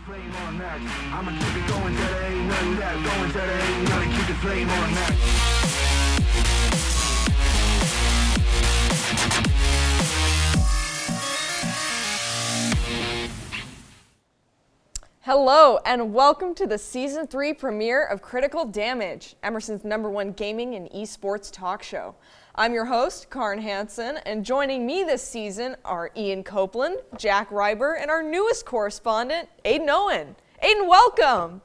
flame on max. I'ma keep it going till there ain't nothing left. Going till there ain't nothing. Keep the flame on max. Hello and welcome to the Season 3 premiere of Critical Damage, Emerson's #1 gaming and esports talk show. I'm your host, Karin Hansen, and joining me this season are Ian Copeland, Jack Reiber, and our newest correspondent, Aiden Owen. Aiden, welcome!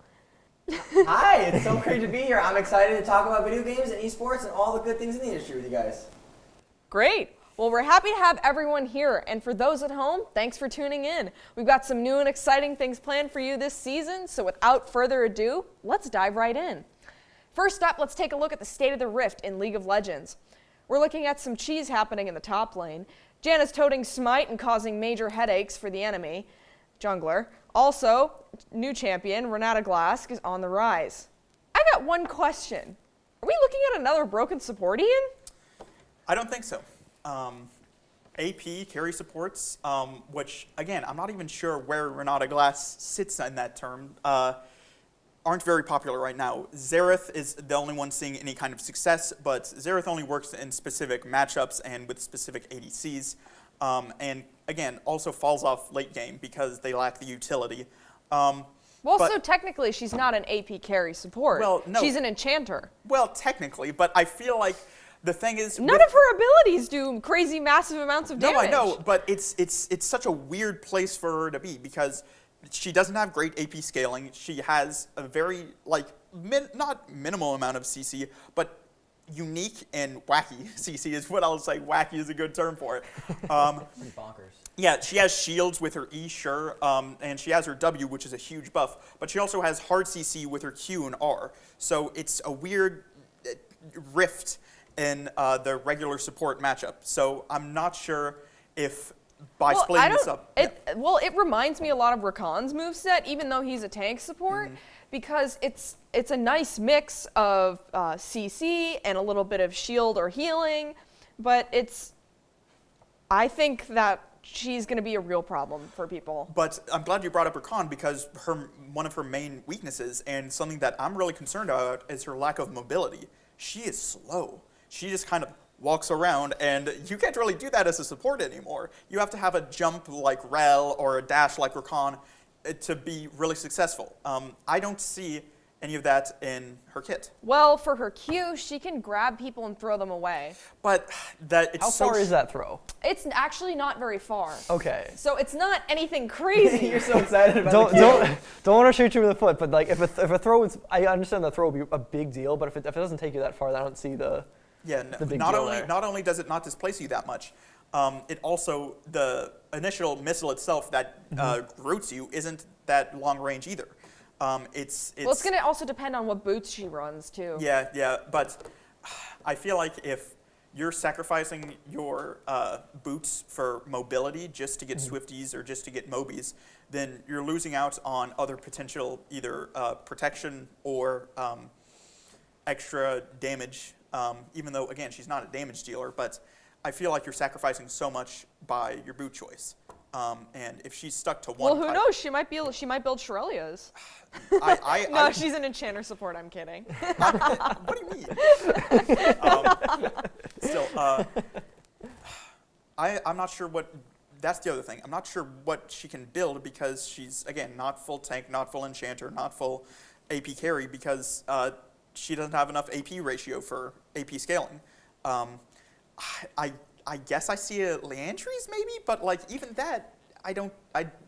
Hi, it's so great to be here. I'm excited to talk about video games and esports and all the good things in the industry with you guys. Great! Well, we're happy to have everyone here, and for those at home, thanks for tuning in. We've got some new and exciting things planned for you this season, so without further ado, let's dive right in. First up, let's take a look at the state of the Rift in League of Legends. We're looking at some cheese happening in the top lane. Janna's toting Smite and causing major headaches for the enemy jungler. Also, new champion, Renata Glasc, is on the rise. I got one question. Are we looking at another broken support, Ian? I don't think so. AP carry supports, which again, I'm not even sure where Renata Glasc sits in that term, aren't very popular right now. Xerath is the only one seeing any kind of success, but Xerath only works in specific matchups and with specific ADCs, and again, also falls off late game because they lack the utility. So technically she's not an AP carry support. Well, no. She's an enchanter. Well, technically, but I feel like the thing is, none of her abilities do crazy massive amounts of damage. No, I know, but it's such a weird place for her to be because she doesn't have great AP scaling. She has a very not minimal amount of CC, but unique and wacky CC is what I'll say. Wacky is a good term for it. Pretty bonkers. Yeah, she has shields with her E, sure, and she has her W, which is a huge buff, but she also has hard CC with her Q and R. So it's a weird rift in the regular support matchup. So I'm not sure if by splitting this up. It reminds me a lot of Rakan's moveset, even though he's a tank support, because it's a nice mix of CC and a little bit of shield or healing, but I think that she's going to be a real problem for people. But I'm glad you brought up Rakan because one of her main weaknesses and something that I'm really concerned about is her lack of mobility. She is slow. She just kind of walks around, and you can't really do that as a support anymore. You have to have a jump like Rel or a dash like Rakan to be really successful. I don't see any of that in her kit. Well, for her Q, she can grab people and throw them away. But how far is that throw? It's actually not very far. Okay. So it's not anything crazy. You're so excited about the don't want to shoot you in the foot, but like if a throw is, I understand that throw will be a big deal, but if it doesn't take you that far, I don't see the big not deal only there. Not only does it not displace you that much, it also, the initial missile itself that roots you isn't that long range either. It's going to also depend on what boots she runs too. Yeah, but I feel like if you're sacrificing your boots for mobility just to get Swifties or just to get Mobies, then you're losing out on other potential either protection or extra damage, even though, again, she's not a damage dealer, but I feel like you're sacrificing so much by your boot choice. And if she's stuck to one who knows? She might build Shurelias. No, she's an enchanter support. I'm kidding. What do you mean? Still, I'm not sure what. That's the other thing. I'm not sure what she can build because she's, again, not full tank, not full enchanter, not full AP carry because she doesn't have enough AP ratio for AP scaling. I guess I see a Leandries maybe, but like even that,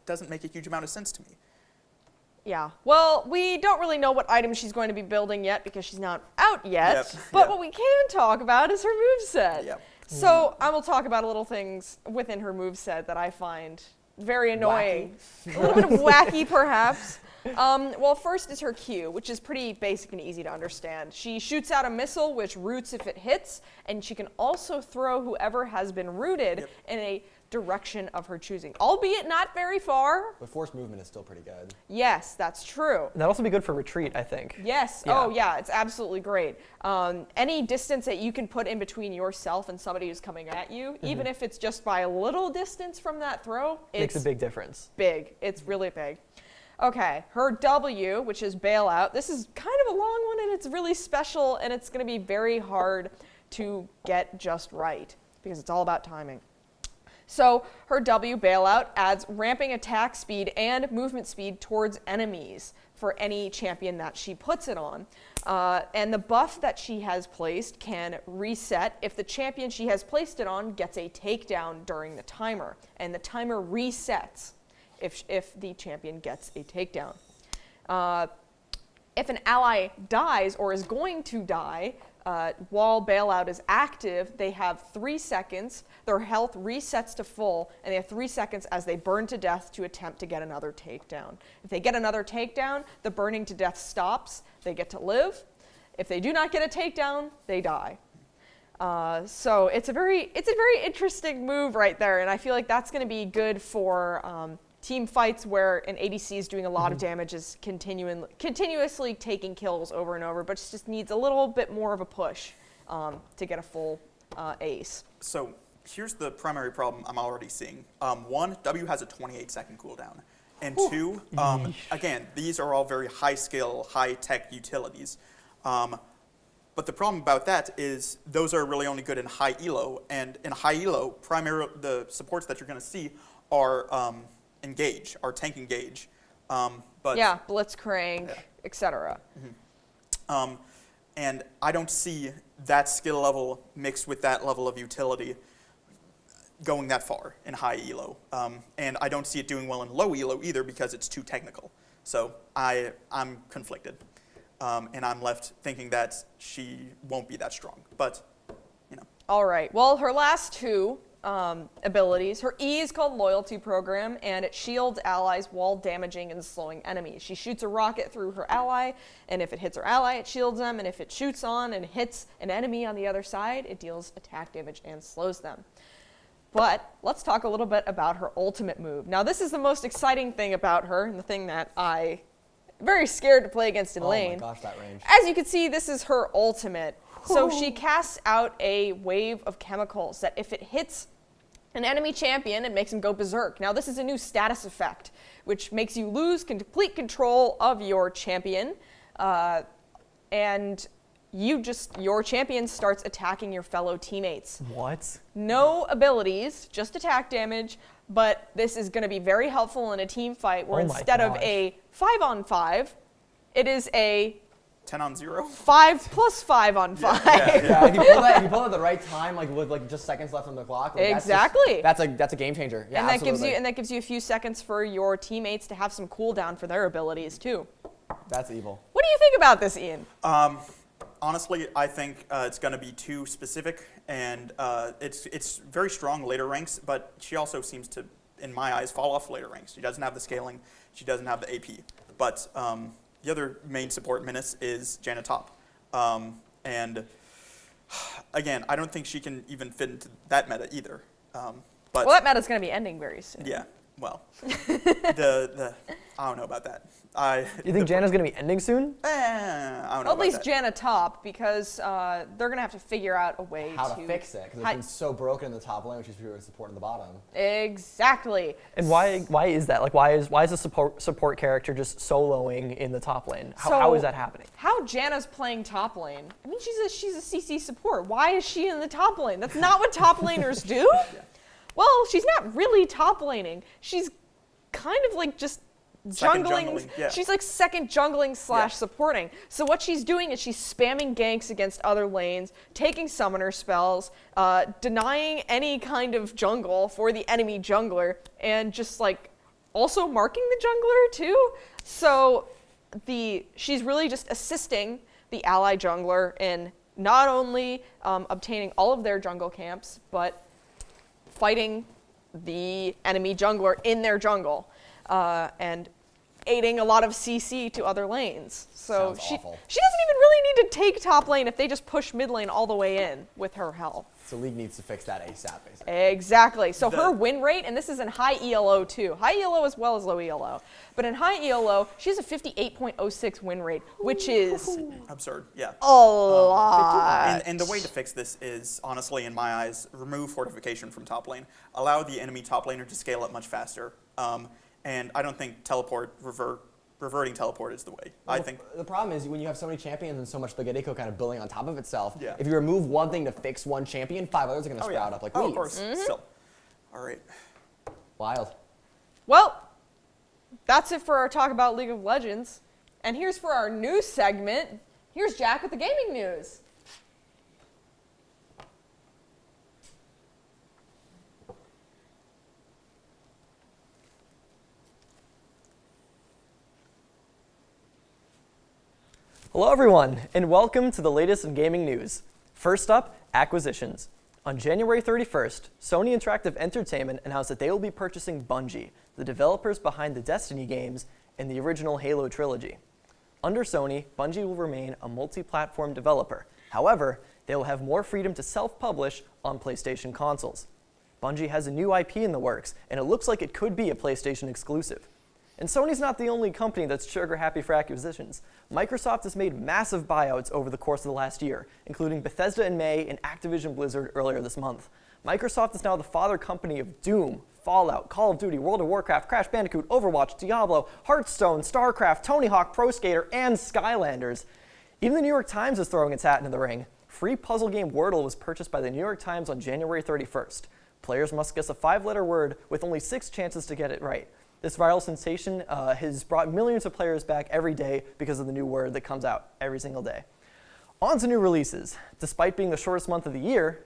doesn't make a huge amount of sense to me. Yeah. Well, we don't really know what item she's going to be building yet because she's not out yet. But what we can talk about is her moveset. Yep. So I will talk about little things within her moveset that I find very annoying. Wacky. A little bit of wacky, perhaps. Well, first is her Q, which is pretty basic and easy to understand. She shoots out a missile, which roots if it hits, and she can also throw whoever has been rooted in a direction of her choosing, albeit not very far. But force movement is still pretty good. Yes, that's true. That'd also be good for retreat, I think. Yes. Yeah. Oh, yeah, it's absolutely great. Any distance that you can put in between yourself and somebody who's coming at you, even if it's just by a little distance from that throw, Makes a big difference. Big. It's really big. Okay, her W, which is bailout, this is kind of a long one and it's really special and it's going to be very hard to get just right because it's all about timing. So her W, bailout, adds ramping attack speed and movement speed towards enemies for any champion that she puts it on. And the buff that she has placed can reset if the champion she has placed it on gets a takedown during the timer. And the timer resets if the champion gets a takedown. If an ally dies or is going to die, while bailout is active, they have 3 seconds. Their health resets to full, and they have 3 seconds as they burn to death to attempt to get another takedown. If they get another takedown, the burning to death stops. They get to live. If they do not get a takedown, they die. So it's a very interesting move right there, and I feel like that's going to be good for team fights where an ADC is doing a lot of damage, is continuously taking kills over and over, but just needs a little bit more of a push to get a full ace. So here's the primary problem I'm already seeing. One, W has a 28-second cooldown. And two, again, these are all very high-skill, high-tech utilities. But the problem about that is those are really only good in high elo, and in high elo, primarily the supports that you're going to see are engage, our tank engage. But yeah, blitzcrank, etc. And I don't see that skill level mixed with that level of utility going that far in high elo. And I don't see it doing well in low elo either because it's too technical. So I'm conflicted. And I'm left thinking that she won't be that strong. But, you know. All right. Well, her last two abilities. Her E is called Loyalty Program, and it shields allies while damaging and slowing enemies. She shoots a rocket through her ally, and if it hits her ally, it shields them, and if it shoots on and hits an enemy on the other side, it deals attack damage and slows them. But let's talk a little bit about her ultimate move. Now, this is the most exciting thing about her, and the thing that I'm very scared to play against in lane. Oh my gosh, that range. As you can see, this is her ultimate. So she casts out a wave of chemicals that if it hits an enemy champion, it makes him go berserk. Now, this is a new status effect, which makes you lose complete control of your champion, and your champion starts attacking your fellow teammates. What? No abilities, just attack damage, but this is going to be very helpful in a team fight where instead of a 5-on-5, it is a 10-on-0? 5 + 5-on-5. Yeah, if you pull that at the right time, like with just seconds left on the clock, like exactly. That's a game changer. Yeah, and that absolutely. gives you a few seconds for your teammates to have some cooldown for their abilities too. That's evil. What do you think about this, Ian? Honestly, I think it's going to be too specific, and it's very strong later ranks, but she also seems to, in my eyes, fall off later ranks. She doesn't have the scaling. She doesn't have the AP. But the other main support menace is Janet Top. And again, I don't think she can even fit into that meta either. But Well, that meta's going to be ending very soon. yeah, well, I don't know about that. You think Janna's going to be ending soon? I don't know At about least that. Janet Top, because they're going to have to figure out a way How to fix it, because it's been so broken in the top lane, which is really supporting the bottom. Exactly. And why is that? Like, why is a support character just soloing in the top lane? How is that happening? How Janna's playing top lane? I mean, she's a CC support. Why is she in the top lane? That's not what top laners do. Yeah. Well, she's not really top laning. She's kind of like just jungling. Yeah. She's like second jungling / supporting. So what she's doing is she's spamming ganks against other lanes, taking summoner spells, denying any kind of jungle for the enemy jungler, and just like also marking the jungler too. So she's really just assisting the ally jungler in not only obtaining all of their jungle camps, but fighting the enemy jungler in their jungle. And aiding a lot of CC to other lanes. So she doesn't even really need to take top lane if they just push mid lane all the way in with her health. So League needs to fix that ASAP, basically. Exactly. So her win rate, and this is in high ELO too, high ELO as well as low ELO, but in high ELO, she has a 58.06 win rate, which is absurd. Yeah. a lot. And the way to fix this is, honestly, in my eyes, remove fortification from top lane. Allow the enemy top laner to scale up much faster. And I don't think teleport, revert, reverting teleport is the way. Well, I think. The problem is when you have so many champions and so much spaghettico kind of building on top of itself, Yeah. if you remove one thing to fix one champion, 5 others are going to sprout up like weeds. Of course. Still. All right. Wild. Well, that's it for our talk about League of Legends. And here's for our news segment. Here's Jack with the gaming news. Hello everyone, and welcome to the latest in gaming news. First up, acquisitions. On January 31st, Sony Interactive Entertainment announced that they will be purchasing Bungie, the developers behind the Destiny games and the original Halo trilogy. Under Sony, Bungie will remain a multi-platform developer. However, they will have more freedom to self-publish on PlayStation consoles. Bungie has a new IP in the works, and it looks like it could be a PlayStation exclusive. And Sony's not the only company that's trigger-happy for acquisitions. Microsoft has made massive buyouts over the course of the last year, including Bethesda in May and Activision Blizzard earlier this month. Microsoft is now the father company of Doom, Fallout, Call of Duty, World of Warcraft, Crash Bandicoot, Overwatch, Diablo, Hearthstone, StarCraft, Tony Hawk, Pro Skater, and Skylanders. Even the New York Times is throwing its hat into the ring. Free puzzle game Wordle was purchased by the New York Times on January 31st. Players must guess a 5-letter word with only 6 chances to get it right. This viral sensation has brought millions of players back every day because of the new word that comes out every single day. On to new releases. Despite being the shortest month of the year,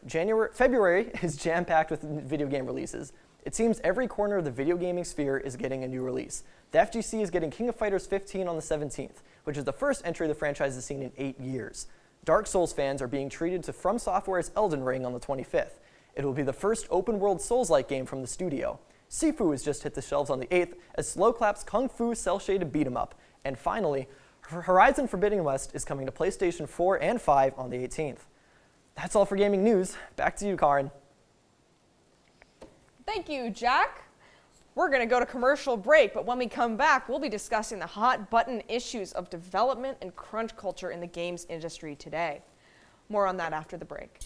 February is jam-packed with video game releases. It seems every corner of the video gaming sphere is getting a new release. The FGC is getting King of Fighters 15 on the 17th, which is the first entry the franchise has seen in 8 years. Dark Souls fans are being treated to From Software's Elden Ring on the 25th. It will be the first open-world Souls-like game from the studio. Sifu has just hit the shelves on the 8th as Slowclap's Kung Fu cel-shaded beat-em-up. And finally, Horizon Forbidden West is coming to PlayStation 4 and 5 on the 18th. That's all for gaming news. Back to you, Karin. Thank you, Jack. We're going to go to commercial break, but when we come back, we'll be discussing the hot-button issues of development and crunch culture in the games industry today. More on that after the break.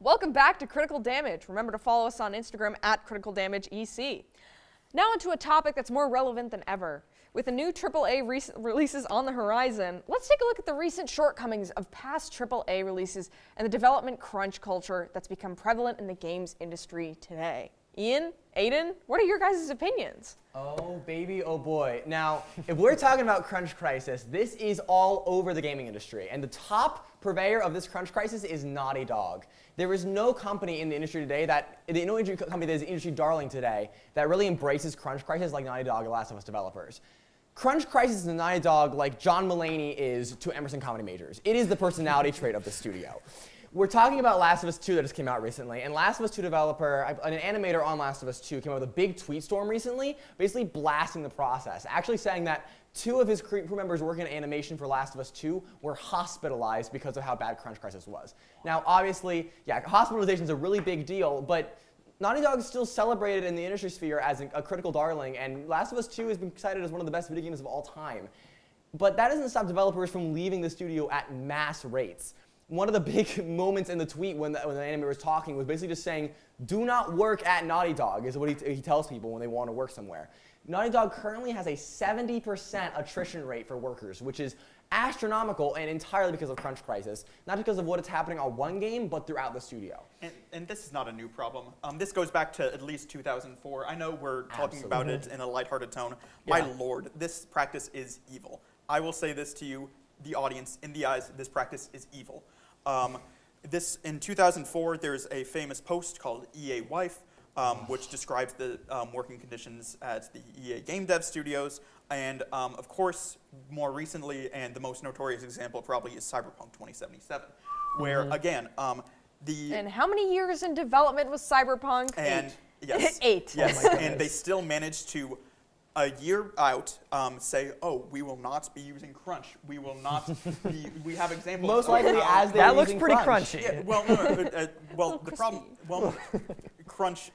Welcome back to Critical Damage. Remember to follow us on Instagram at CriticalDamageEC. Now into a topic that's more relevant than ever. With the new AAA releases on the horizon, let's take a look at the recent shortcomings of past AAA releases and the development crunch culture that's become prevalent in the games industry today. Ian, Aiden, what are your guys' opinions? Oh, baby, oh boy. Now, if we're talking about crunch crisis, this is all over the gaming industry. And the top purveyor of this crunch crisis is Naughty Dog. There is no company in the industry today company that is industry darling today that really embraces crunch crisis like Naughty Dog, The Last of Us developers. Crunch crisis is to Naughty Dog like John Mulaney is to Emerson Comedy Majors. It is the personality trait of the studio. We're talking about Last of Us 2 that just came out recently, and Last of Us 2 developer, an animator on Last of Us 2 came out with a big tweet storm recently, basically blasting the process, actually saying that 2 of his crew members working in animation for Last of Us 2 were hospitalized because of how bad Crunch Crisis was. Now, obviously, yeah, hospitalization is a really big deal, but Naughty Dog is still celebrated in the industry sphere as a critical darling, and Last of Us 2 has been cited as one of the best video games of all time. But that doesn't stop developers from leaving the studio at mass rates. One of the big moments in the tweet when the animator was talking was basically just saying, do not work at Naughty Dog, is what he tells people when they want to work somewhere. Naughty Dog currently has a 70% attrition rate for workers, which is astronomical and entirely because of Crunch Crisis. Not because of what is happening on one game, but throughout the studio. And this is not a new problem. This goes back to at least 2004. I know we're talking about it in a lighthearted tone. Yeah. My lord, this practice is evil. I will say this to you, the audience, in the eyes, this practice is evil. In 2004, there's a famous post called EA Wife, which describes the working conditions at the EA game dev studios. And of course, more recently, and the most notorious example probably is Cyberpunk 2077, where again, And how many years in development was Cyberpunk? and yes, 8. yes, Oh my and they still managed to, a year out, say, oh, we will not be using crunch. We will not be, we have examples. Most of likely how- as they're That looks using pretty Crunch. crunchy. Yeah, well, no, the problem, crunch,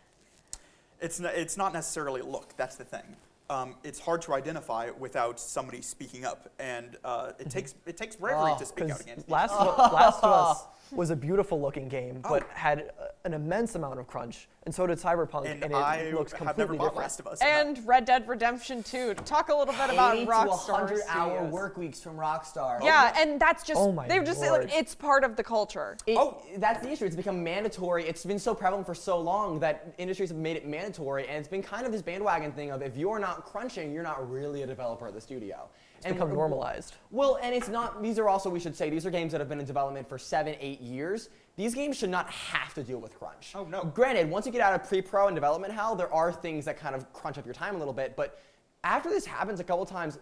it's not necessarily a look, that's the thing. It's hard to identify without somebody speaking up, and it takes bravery to speak out against. Last of Us was a beautiful looking game, but had an immense amount of crunch, and so did Cyberpunk, and I it looks have completely never bought different. Last of Us. And Red Dead Redemption 2. Talk a little bit about 80 to Rockstar 100-hour Studios. work weeks from Rockstar. Yeah, and that's just, Oh my they're just Lord. like, it's part of the culture. That's the issue. It's become mandatory. It's been so prevalent for so long that industries have made it mandatory, and it's been kind of this bandwagon thing of if you're not crunching, you're not really a developer at the studio. It's become normalized. Well, and it's not, these are also, we should say, these are games that have been in development for 7-8 years. These games should not have to deal with crunch. Oh, no. Granted, once you get out of pre-pro and development hell, there are things that kind of crunch up your time a little bit, but after this happens a couple times,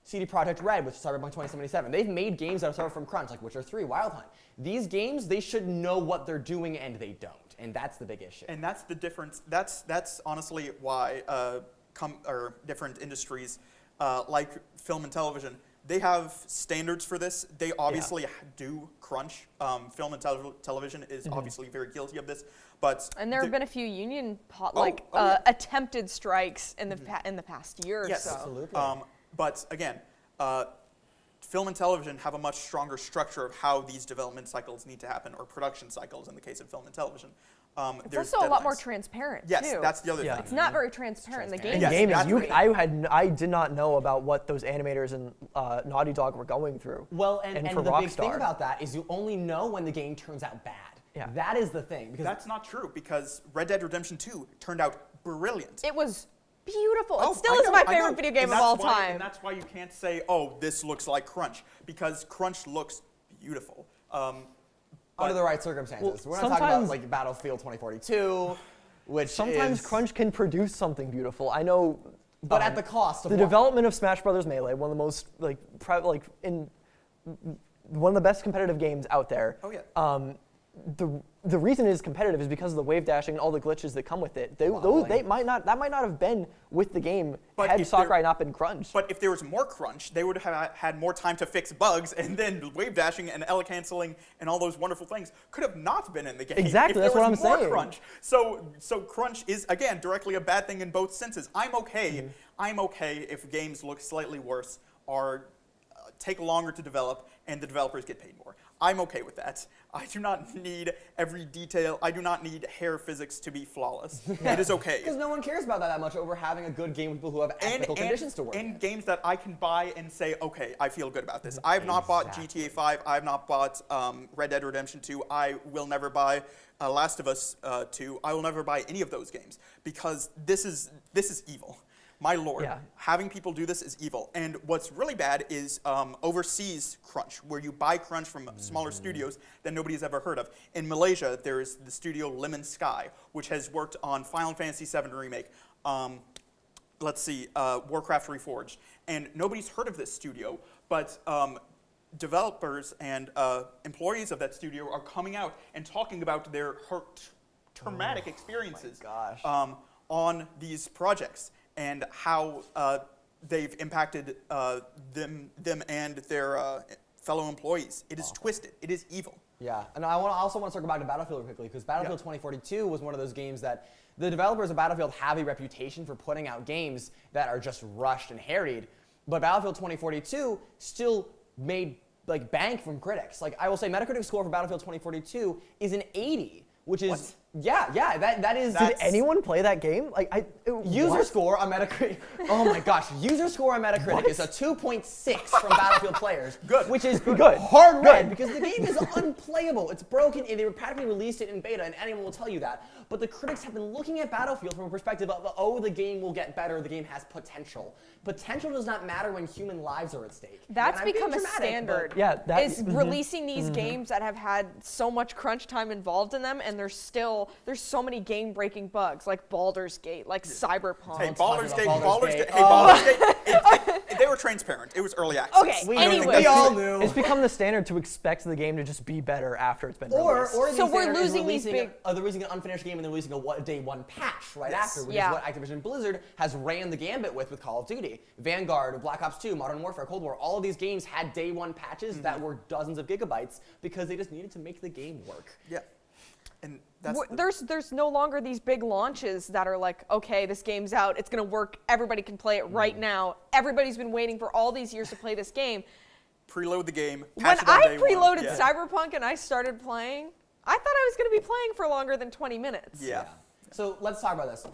CD Projekt Red, which is Cyberpunk 2077, they've made games that suffer from crunch, like Witcher 3, Wild Hunt. These games, they should know what they're doing, and they don't, and that's the big issue. And that's the difference. That's honestly why different industries like film and television, they have standards for this. They obviously do crunch. Film and television is obviously very guilty of this, but And there have been a few union yeah. attempted strikes in the past year or yes, so. Absolutely. But again, film and television have a much stronger structure of how these development cycles need to happen, or production cycles in the case of film and television. It's There's also a lot more deadlines. transparent Yes, too. that's the other Yeah. thing. It's not very transparent in the game. Yes, Gaming, that's the thing. I did not know about what those animators and Naughty Dog were going through. Well, and for the big thing Rockstar. about that is you only know when the game turns out bad. Yeah. That is the thing. Because That's not true, because Red Dead Redemption 2 turned out brilliant. It was beautiful. Oh, It still I is know, my I favorite know. video game And of that's all why- time. And that's why you can't say, oh, this looks like Crunch, because Crunch looks beautiful. under the right circumstances. Well, We're not talking about sometimes- like Battlefield 2042, which Sometimes is, crunch can produce something beautiful. I know. but at the cost of The what? development of Smash Brothers Melee, one of the most one of the best competitive games out there. Oh, yeah. The reason it is competitive is because of the wave dashing and all the glitches that come with it. That might not have been with the game But had if there- Sakurai not been crunched. But if there was more crunch, they would have had more time to fix bugs, and then wave dashing and L canceling and all those wonderful things could have not been in the game. Exactly, if there that's what was I'm more saying. Crunch. So crunch is again directly a bad thing in both senses. I'm okay. Mm-hmm. I'm okay if games look slightly worse or take longer to develop and the developers get paid more. I'm okay with that. I do not need every detail. I do not need hair physics to be flawless. It is okay. Because no one cares about that much over having a good game with people who have ethical conditions to work in. And games that I can buy and say, okay, I feel good about this. I have not bought Exactly. GTA 5. I have not bought Red Dead Redemption 2. I will never buy Last of Us 2. I will never buy any of those games because this is evil. My lord, Yeah. having people do this is evil. And what's really bad is overseas crunch, where you buy crunch from smaller studios that nobody's ever heard of. In Malaysia, there is the studio Lemon Sky, which has worked on Final Fantasy VII Remake, Warcraft Reforged. And nobody's heard of this studio, but developers and employees of that studio are coming out and talking about their traumatic experiences on these projects and how they've impacted them and their fellow employees. It is twisted. It is evil. Yeah, and I also want to circle back to Battlefield quickly, because Battlefield 2042 was one of those games that the developers of Battlefield have a reputation for putting out games that are just rushed and harried, but Battlefield 2042 still made like bank from critics. Like, I will say Metacritic score for Battlefield 2042 is an 80, which is What? that is. Did anyone play that game? Like User score on Metacritic. Oh my gosh, user score on Metacritic is a 2.6 from Battlefield players. Good. Which is Good. hard red because the game is unplayable. It's broken, and they practically released it in beta, and anyone will tell you that. But the critics have been looking at Battlefield from a perspective of, oh, the game will get better, the game has potential. Potential does not matter when human lives are at stake. That's And I'm being become a dramatic, standard. but- Yeah, that- is releasing these games that have had so much crunch time involved in them, and there's so many game-breaking bugs like Baldur's Gate, like Cyberpunk. Hey, talk Baldur's about Gate, Baldur's Baldur's Gate. Gate. Hey, Baldur's Gate. They were transparent. It was early access. Okay, We anyway. all knew. It's become the standard to expect the game to just be better after it's been Or released. the So we're standard is losing these releasing big- they're releasing an unfinished game and then releasing a day one patch right Yes. after, which Yeah. is what Activision Blizzard has ran the gambit with Call of Duty. Vanguard, Black Ops 2, Modern Warfare, Cold War, all of these games had day one patches that were dozens of gigabytes because they just needed to make the game work. Yeah. And that's There's no longer these big launches that are like, okay, this game's out, it's gonna work, everybody can play it right now. Everybody's been waiting for all these years to play this game. preload the game. When Patch it on I day one. preloaded Yeah. Cyberpunk and I started playing, I thought I was gonna be playing for longer than 20 minutes. Yeah. So let's talk about this.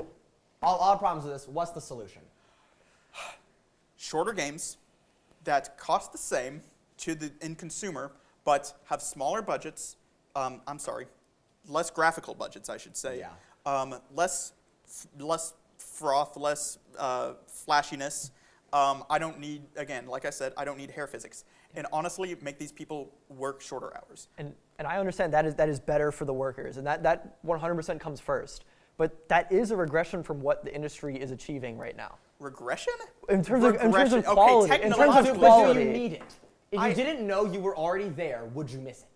All problems with this. What's the solution? Shorter games that cost the same to the end consumer, but have smaller budgets. Less graphical budgets, I should say. Yeah. Less froth, less flashiness. I don't need, again, like I said, I don't need hair physics. And honestly, make these people work shorter hours. And I understand that is better for the workers, and that 100% comes first. But that is a regression from what the industry is achieving right now. Regression? In terms of Regression. quality, Okay, in terms of But do quality. you need it? If you didn't know you were already there, would you miss it?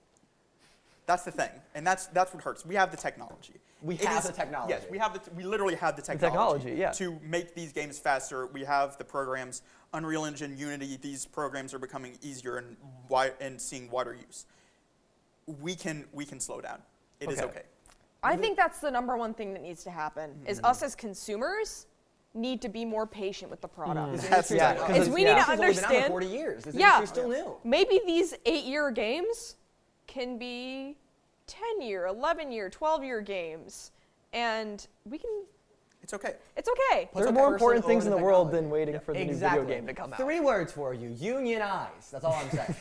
That's the thing, and that's what hurts. We have the technology. We It have is- the technology. Yes, we literally have the technology, yeah. to make these games faster. We have the programs, Unreal Engine, Unity. These programs are becoming easier and seeing wider use. We can slow down. It is okay. I think that's the number one thing that needs to happen, is us as consumers need to be more patient with the product. This That's industry yeah, is- 'cause Is it's- we yeah. need to This has only been out for understand. 40 years. This Yeah. industry's still new. Maybe these 8-year games can be 10-year, 11-year, 12-year games, and It's okay. it's okay. Puts There are a more person important things in over the world technology. than waiting for the Exactly. new video game to come out. 3 words for you: unionize. That's all I'm saying.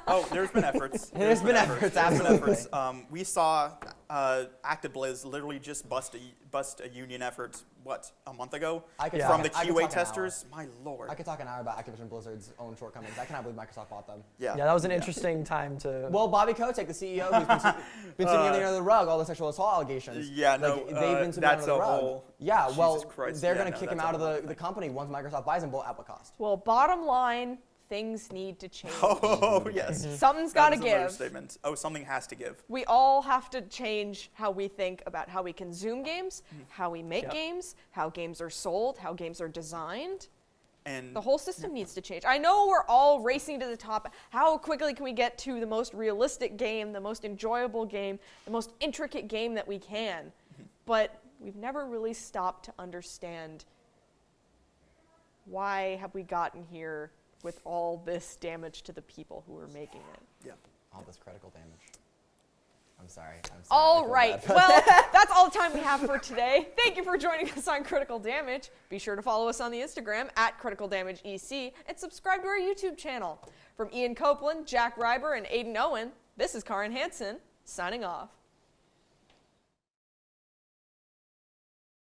Oh, there's been efforts. There's been efforts, There's been absolutely. efforts. We saw ActiBliz literally just bust a union effort, a month ago? I could From talk- the I could QA talk an hour. testers? My lord. I could talk an hour about Activision Blizzard's own shortcomings. I cannot believe Microsoft bought them. Yeah. Yeah, that was an interesting time to. Well, Bobby Kotick, the CEO, who's been sweeping under the rug all the sexual assault allegations. Yeah, no, they've been sweeping that's under the a rug. whole- Yeah, well, Jesus Christ, they're yeah, going to no, kick him that's out a whole of thing. the company once Microsoft buys him, at what cost? Well, bottom line, things need to change. Oh, yes. Something's That got to is another give. statement. Oh, something has to give. We all have to change how we think about how we consume games, how we make Yep. games, how games are sold, how games are designed. And The whole system needs to change. I know we're all racing to the top. How quickly can we get to the most realistic game, the most enjoyable game, the most intricate game that we can? But we've never really stopped to understand why have we gotten here with all this damage to the people who are making it. yeah. All this critical damage. I'm sorry. I All feel right. bad. Well, that's all the time we have for today. Thank you for joining us on Critical Damage. Be sure to follow us on the Instagram at Critical Damage EC and subscribe to our YouTube channel. From Ian Copeland, Jack Reiber, and Aiden Owen, this is Karin Hansen signing off.